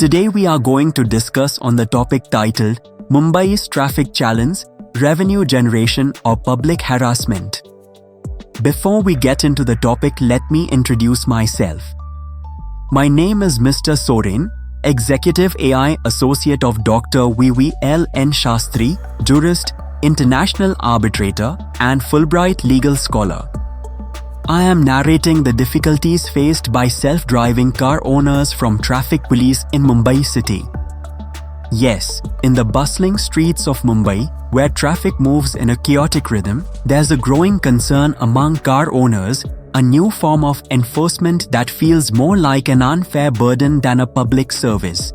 Today we are going to discuss on the topic titled Mumbai's Traffic Challenge, Revenue Generation or Public Harassment. Before we get into the topic, let me introduce myself. My name is Mr. Soren, Executive AI Associate of Dr. V.V.L.N.Sastry, Jurist, International Arbitrator, and Fulbright Legal Scholar. I am narrating the difficulties faced by self-driving car owners from traffic police in Mumbai city. Yes, in the bustling streets of Mumbai, where traffic moves in a chaotic rhythm, there's a growing concern among car owners, a new form of enforcement that feels more like an unfair burden than a public service.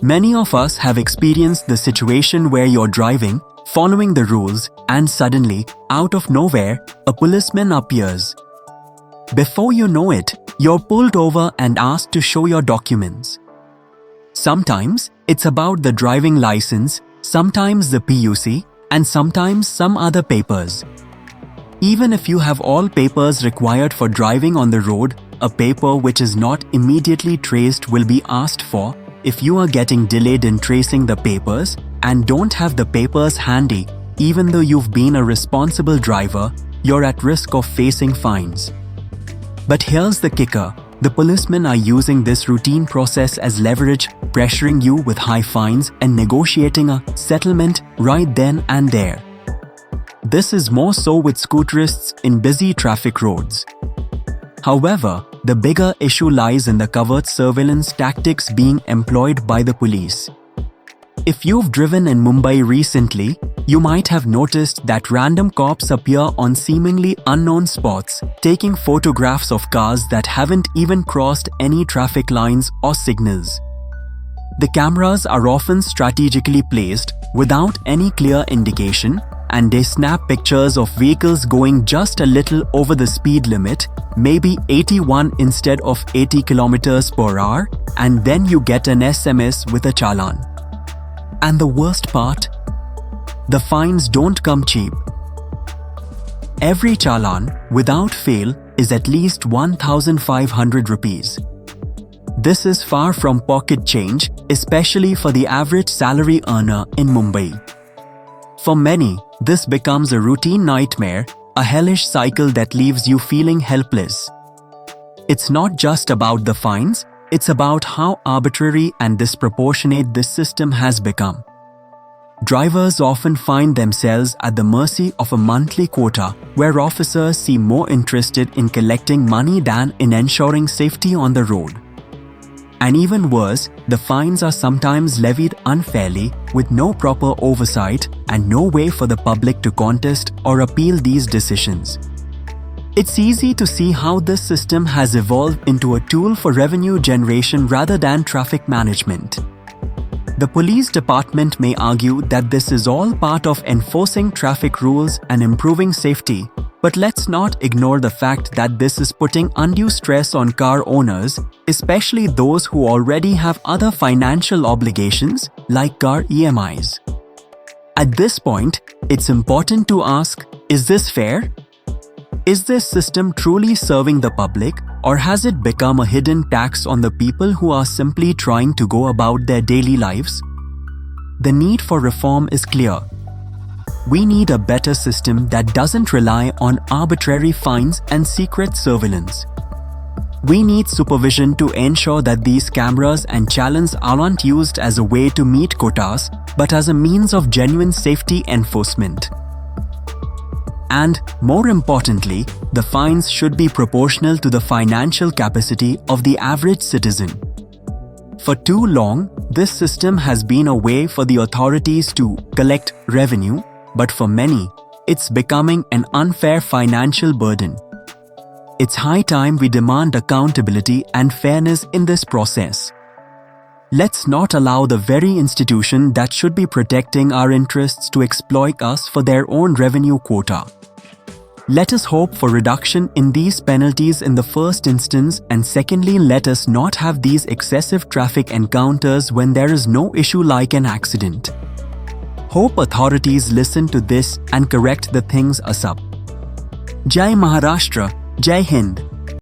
Many of us have experienced the situation where you're driving, following the rules, and suddenly, out of nowhere, a policeman appears. Before you know it, you're pulled over and asked to show your documents. Sometimes, it's about the driving license, sometimes the PUC, and sometimes some other papers. Even if you have all papers required for driving on the road, a paper which is not immediately traced will be asked for. If you are getting delayed in tracing the papers and don't have the papers handy, even though you've been a responsible driver, you're at risk of facing fines. But here's the kicker. The policemen are using this routine process as leverage, pressuring you with high fines and negotiating a settlement right then and there. This is more so with scooterists in busy traffic roads. However, the bigger issue lies in the covert surveillance tactics being employed by the police. If you've driven in Mumbai recently, you might have noticed that random cops appear on seemingly unknown spots, taking photographs of cars that haven't even crossed any traffic lines or signals. The cameras are often strategically placed without any clear indication, and they snap pictures of vehicles going just a little over the speed limit, maybe 81 instead of 80 km per hour, and then you get an SMS with a challan. And the worst part? The fines don't come cheap. Every challan, without fail, is at least 1,500 rupees. This is far from pocket change, especially for the average salary earner in Mumbai. For many, this becomes a routine nightmare, a hellish cycle that leaves you feeling helpless. It's not just about the fines, it's about how arbitrary and disproportionate this system has become. Drivers often find themselves at the mercy of a monthly quota where officers seem more interested in collecting money than in ensuring safety on the road. And even worse, the fines are sometimes levied unfairly with no proper oversight and no way for the public to contest or appeal these decisions. It's easy to see how this system has evolved into a tool for revenue generation rather than traffic management. The police department may argue that this is all part of enforcing traffic rules and improving safety, but let's not ignore the fact that this is putting undue stress on car owners, especially those who already have other financial obligations like car EMIs. At this point, it's important to ask, is this fair? Is this system truly serving the public, or has it become a hidden tax on the people who are simply trying to go about their daily lives? The need for reform is clear. We need a better system that doesn't rely on arbitrary fines and secret surveillance. We need supervision to ensure that these cameras and challans aren't used as a way to meet quotas, but as a means of genuine safety enforcement. And, more importantly, the fines should be proportional to the financial capacity of the average citizen. For too long, this system has been a way for the authorities to collect revenue, but for many, it's becoming an unfair financial burden. It's high time we demand accountability and fairness in this process. Let's not allow the very institution that should be protecting our interests to exploit us for their own revenue quota. Let us hope for reduction in these penalties in the first instance, and secondly, let us not have these excessive traffic encounters when there is no issue like an accident. Hope authorities listen to this and correct the things ASAP. Jai Maharashtra, Jai Hind.